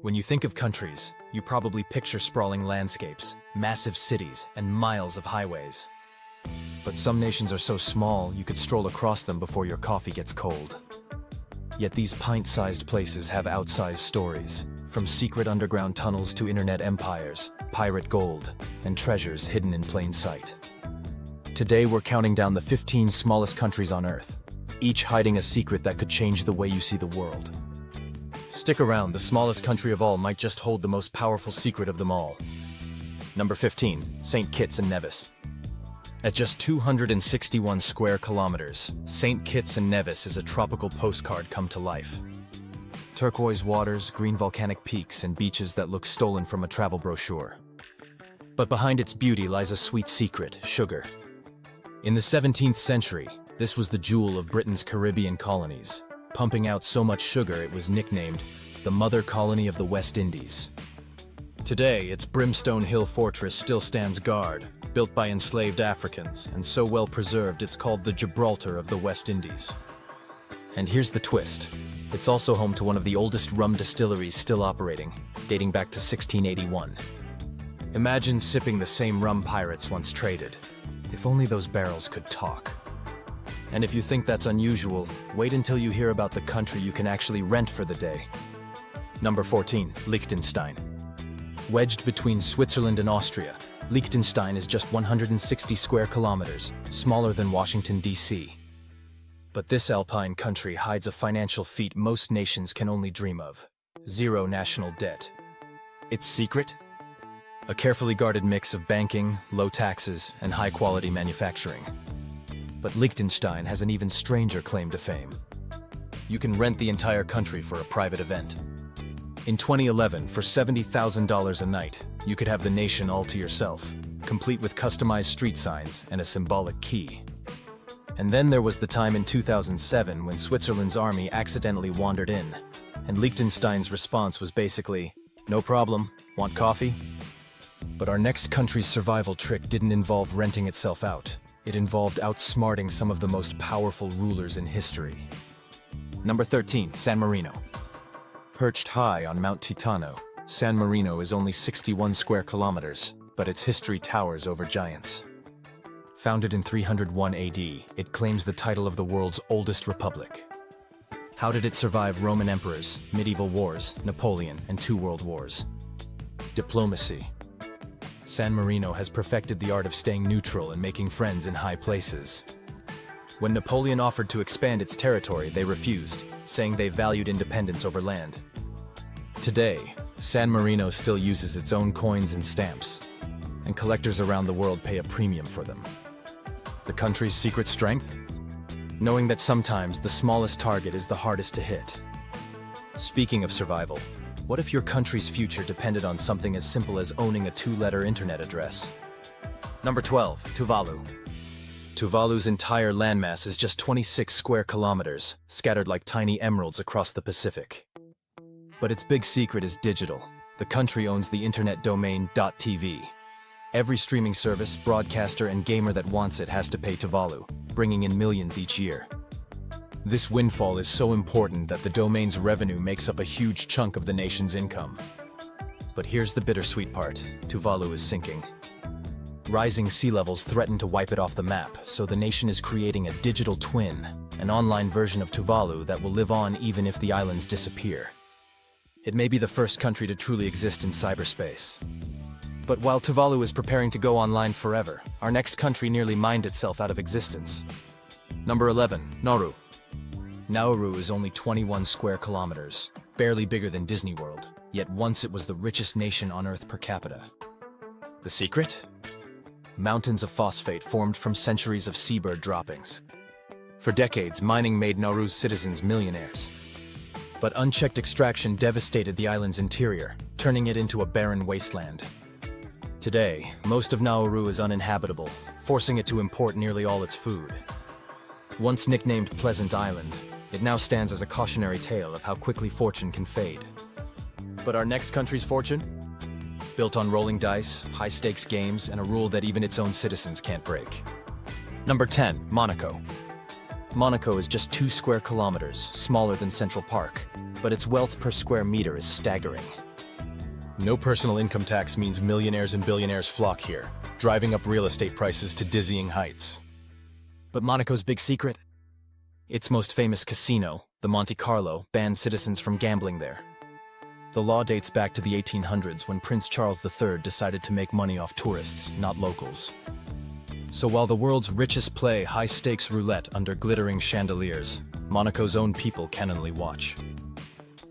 When you think of countries, you probably picture sprawling landscapes, massive cities, and miles of highways. But some nations are so small you could stroll across them before your coffee gets cold. Yet these pint-sized places have outsized stories, from secret underground tunnels to internet empires, pirate gold, and treasures hidden in plain sight. Today we're counting down the 15 smallest countries on Earth, each hiding a secret that could change the way you see the world. Stick around, the smallest country of all might just hold the most powerful secret of them all. Number 15, St. Kitts and Nevis. At just 261 square kilometers, St. Kitts and Nevis is a tropical postcard come to life. Turquoise waters, green volcanic peaks, and beaches that look stolen from a travel brochure. But behind its beauty lies a sweet secret: sugar. In the 17th century, this was the jewel of Britain's Caribbean colonies, pumping out so much sugar it was nicknamed the Mother Colony of the West Indies. Today, its Brimstone Hill fortress still stands guard, built by enslaved Africans, and so well preserved it's called the Gibraltar of the West Indies. And here's the twist. It's also home to one of the oldest rum distilleries still operating, dating back to 1681. Imagine sipping the same rum pirates once traded. If only those barrels could talk. And if you think that's unusual, wait until you hear about the country you can actually rent for the day. Number 14, Liechtenstein. Wedged between Switzerland and Austria, Liechtenstein is just 160 square kilometers, smaller than Washington, D.C. But this alpine country hides a financial feat most nations can only dream of: zero national debt. Its secret? A carefully guarded mix of banking, low taxes, and high-quality manufacturing. But Liechtenstein has an even stranger claim to fame. You can rent the entire country for a private event. In 2011, for $70,000 a night, you could have the nation all to yourself, complete with customized street signs and a symbolic key. And then there was the time in 2007 when Switzerland's army accidentally wandered in, and Liechtenstein's response was basically, "No problem, want coffee?" But our next country's survival trick didn't involve renting itself out. It involved outsmarting some of the most powerful rulers in history. Number 13, San Marino. Perched high on Mount Titano, San Marino is only 61 square kilometers, but its history towers over giants. Founded in 301 AD, it claims the title of the world's oldest republic. How did it survive Roman emperors, medieval wars, Napoleon, and 2 world wars? Diplomacy. San Marino has perfected the art of staying neutral and making friends in high places. When Napoleon offered to expand its territory, they refused, saying they valued independence over land. Today, San Marino still uses its own coins and stamps, and collectors around the world pay a premium for them. The country's secret strength? Knowing that sometimes the smallest target is the hardest to hit. Speaking of survival, what if your country's future depended on something as simple as owning a 2-letter internet address? Number 12, Tuvalu. Tuvalu's entire landmass is just 26 square kilometers, scattered like tiny emeralds across the Pacific. But its big secret is digital. The country owns the internet domain .tv. Every streaming service, broadcaster, and gamer that wants it has to pay Tuvalu, bringing in millions each year. This windfall is so important that the domain's revenue makes up a huge chunk of the nation's income. But here's the bittersweet part: Tuvalu is sinking. Rising sea levels threaten to wipe it off the map, so the nation is creating a digital twin, an online version of Tuvalu that will live on even if the islands disappear. It may be the first country to truly exist in cyberspace. But while Tuvalu is preparing to go online forever, our next country nearly mined itself out of existence. Number 11, Nauru. Nauru is only 21 square kilometers, barely bigger than Disney World, yet once it was the richest nation on Earth per capita. The secret? Mountains of phosphate formed from centuries of seabird droppings. For decades, mining made Nauru's citizens millionaires. But unchecked extraction devastated the island's interior, turning it into a barren wasteland. Today, most of Nauru is uninhabitable, forcing it to import nearly all its food. Once nicknamed Pleasant Island, it now stands as a cautionary tale of how quickly fortune can fade. But our next country's fortune? Built on rolling dice, high-stakes games, and a rule that even its own citizens can't break. Number 10, Monaco. Monaco is just 2 square kilometers, smaller than Central Park, but its wealth per square meter is staggering. No personal income tax means millionaires and billionaires flock here, driving up real estate prices to dizzying heights. But Monaco's big secret? Its most famous casino, the Monte Carlo, banned citizens from gambling there. The law dates back to the 1800s when Prince Charles III decided to make money off tourists, not locals. So while the world's richest play high-stakes roulette under glittering chandeliers, Monaco's own people can only watch.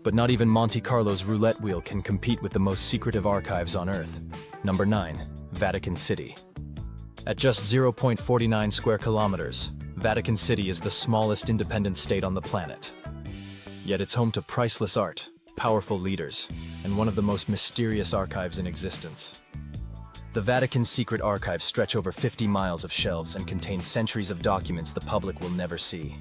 But not even Monte Carlo's roulette wheel can compete with the most secretive archives on Earth. Number 9. Vatican City. At just 0.49 square kilometers, Vatican City is the smallest independent state on the planet. Yet it's home to priceless art, powerful leaders, and one of the most mysterious archives in existence. The Vatican's secret archives stretch over 50 miles of shelves and contain centuries of documents the public will never see.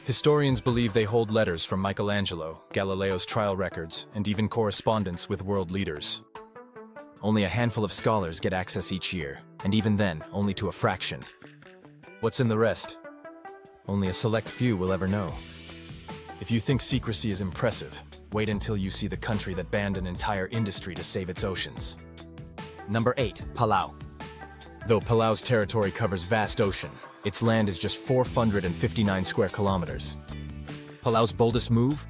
Historians believe they hold letters from Michelangelo, Galileo's trial records, and even correspondence with world leaders. Only a handful of scholars get access each year, and even then, only to a fraction. What's in the rest? Only a select few will ever know. If you think secrecy is impressive, wait until you see the country that banned an entire industry to save its oceans. Number 8. Palau. Though Palau's territory covers vast ocean, its land is just 459 square kilometers. Palau's boldest move?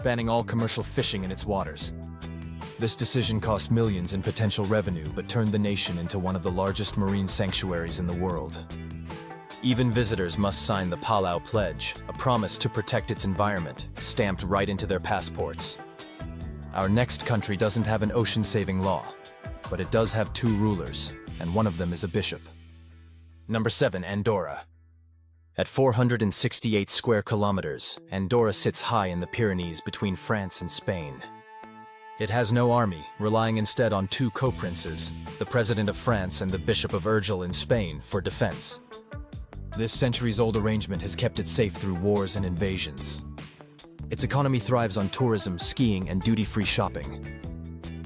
Banning all commercial fishing in its waters. This decision cost millions in potential revenue but turned the nation into one of the largest marine sanctuaries in the world. Even visitors must sign the Palau Pledge, a promise to protect its environment, stamped right into their passports. Our next country doesn't have an ocean-saving law, but it does have 2 rulers, and one of them is a bishop. Number 7. Andorra. At 468 square kilometers, Andorra sits high in the Pyrenees between France and Spain. It has no army, relying instead on 2 co-princes, the President of France and the Bishop of Urgell in Spain, for defense. This centuries-old arrangement has kept it safe through wars and invasions. Its economy thrives on tourism, skiing, and duty-free shopping.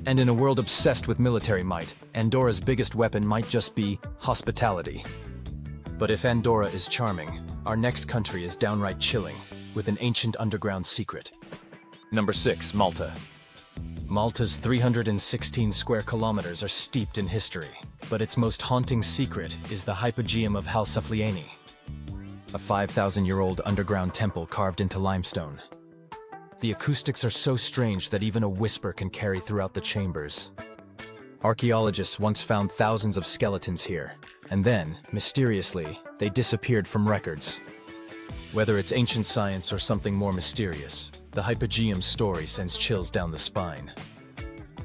And in a world obsessed with military might, Andorra's biggest weapon might just be hospitality. But if Andorra is charming, our next country is downright chilling, with an ancient underground secret. Number 6. Malta. Malta's 316 square kilometers are steeped in history, but its most haunting secret is the Hypogeum of Halsaflieni, a 5,000-year-old underground temple carved into limestone. The acoustics are so strange that even a whisper can carry throughout the chambers. Archaeologists once found thousands of skeletons here, and then, mysteriously, they disappeared from records. Whether it's ancient science or something more mysterious, the Hypogeum story sends chills down the spine.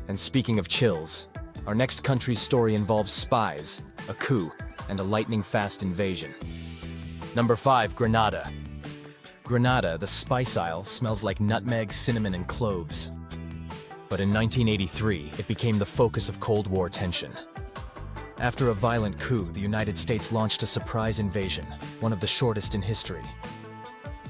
And speaking of chills, our next country's story involves spies, a coup, and a lightning-fast invasion. Number 5. Grenada. Grenada, the spice isle, smells like nutmeg, cinnamon, and cloves. But in 1983, it became the focus of Cold War tension. After a violent coup, the United States launched a surprise invasion, one of the shortest in history.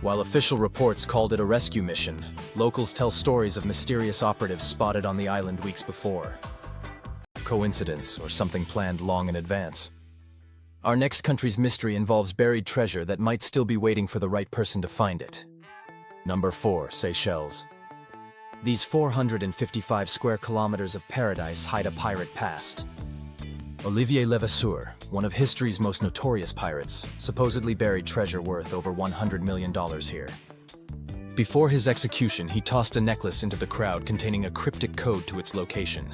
While official reports called it a rescue mission, locals tell stories of mysterious operatives spotted on the island weeks before. Coincidence, or something planned long in advance? Our next country's mystery involves buried treasure that might still be waiting for the right person to find it. Number 4. Seychelles. These 455 square kilometers of paradise hide a pirate past. Olivier Levasseur, one of history's most notorious pirates, supposedly buried treasure worth over $100 million here. Before his execution, he tossed a necklace into the crowd containing a cryptic code to its location.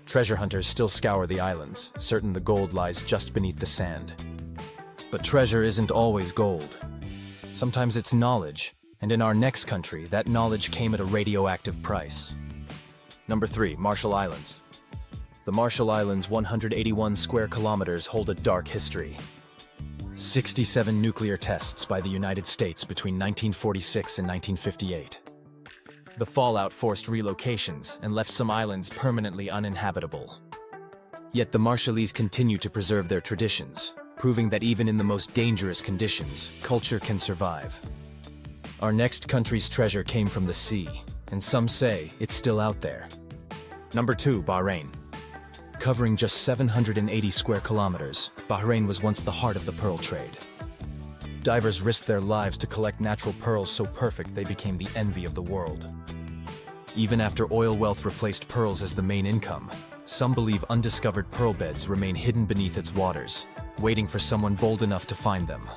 Treasure hunters still scour the islands, certain the gold lies just beneath the sand. But treasure isn't always gold. Sometimes it's knowledge, and in our next country, that knowledge came at a radioactive price. Number 3. Marshall Islands. The Marshall Islands' 181 square kilometers hold a dark history. 67 nuclear tests by the United States between 1946 and 1958. The fallout forced relocations and left some islands permanently uninhabitable. Yet the Marshallese continue to preserve their traditions, proving that even in the most dangerous conditions, culture can survive. Our next country's treasure came from the sea, and some say it's still out there. Number 2. Bahrain. Covering just 780 square kilometers, Bahrain was once the heart of the pearl trade. Divers risked their lives to collect natural pearls so perfect they became the envy of the world. Even after oil wealth replaced pearls as the main income, some believe undiscovered pearl beds remain hidden beneath its waters, waiting for someone bold enough to find them.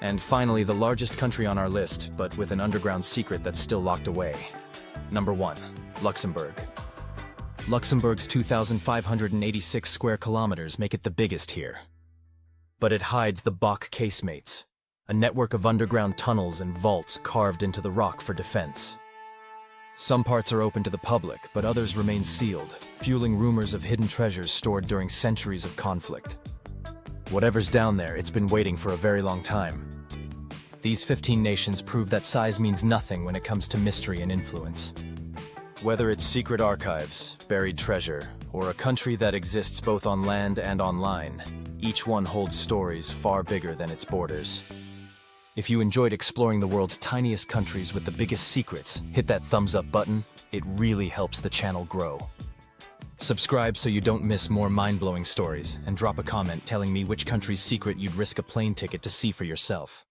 And finally, the largest country on our list, but with an underground secret that's still locked away. Number 1. Luxembourg. Luxembourg's 2,586 square kilometers make it the biggest here. But it hides the Bach casemates, a network of underground tunnels and vaults carved into the rock for defense. Some parts are open to the public, but others remain sealed, fueling rumors of hidden treasures stored during centuries of conflict. Whatever's down there, it's been waiting for a very long time. These 15 nations prove that size means nothing when it comes to mystery and influence. Whether it's secret archives, buried treasure, or a country that exists both on land and online, each one holds stories far bigger than its borders. If you enjoyed exploring the world's tiniest countries with the biggest secrets, hit that thumbs up button. It really helps the channel grow. Subscribe so you don't miss more mind-blowing stories, and drop a comment telling me which country's secret you'd risk a plane ticket to see for yourself.